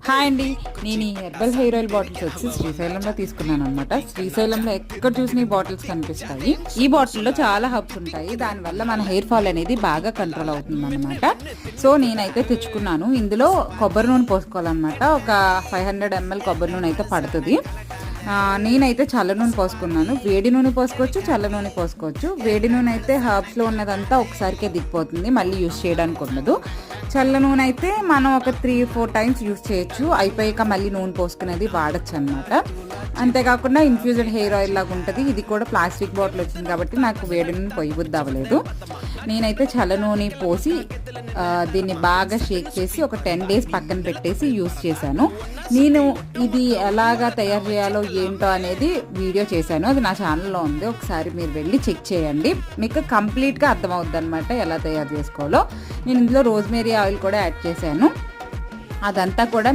Hi అండి, నేను ఈ హెర్బల్ హెయిర్ ఆయిల్ బాటిల్స్ వచ్చి శ్రీశైలంలో తీసుకున్నాను అనమాట. శ్రీశైలంలో ఎక్కడ చూసిన ఈ బాటిల్స్ కనిపిస్తాయి. ఈ బాటిల్లో చాలా హబ్స్ ఉంటాయి, దానివల్ల మన హెయిర్ ఫాల్ అనేది బాగా కంట్రోల్ అవుతుంది అనమాట. సో నేనైతే తెచ్చుకున్నాను. ఇందులో కొబ్బరి నూనె పోసుకోవాలన్నమాట. ఒక 500 ml కొబ్బరి నూనె అయితే పడుతుంది. నేనైతే చల్ల నూనె పోసుకున్నాను. వేడి నూనె పోసుకోవచ్చు, చల్ల నూనె పోసుకోవచ్చు. వేడి నూనె అయితే హర్బ్స్లో ఉన్నదంతా ఒకసారికే దిగిపోతుంది, మళ్ళీ యూస్ చేయడానికి ఉండదు. చల్ల నూనె అయితే మనం ఒక 3-4 టైమ్స్ యూస్ చేయొచ్చు, అయిపోయాక మళ్ళీ నూనె పోసుకునేది వాడచ్చు అనమాట. అంతేకాకుండా ఇన్ఫ్యూజ్డ్ హెయిర్ ఆయిల్ లాగా ఉంటుంది. ఇది కూడా ప్లాస్టిక్ బాటిల్ వచ్చింది కాబట్టి నాకు వేడి నూనె పొయ్యబుద్ధి అవ్వలేదు. నేనైతే చల్ల నూనె పోసి దీన్ని బాగా షేక్ చేసి ఒక 10 days పక్కన పెట్టేసి యూస్ చేశాను. నేను ఇది ఎలాగా తయారు చేయాలో ఏంటో అనేది వీడియో చేశాను, అది నా ఛానల్లో ఉంది. ఒకసారి మీరు వెళ్ళి చెక్ చేయండి, మీకు కంప్లీట్గా అర్థమవుద్ది అనమాట ఎలా తయారు చేసుకోవాలో. నేను ఇందులో రోజ్మేరీ ఆయిల్ కూడా యాడ్ చేశాను. అదంతా కూడా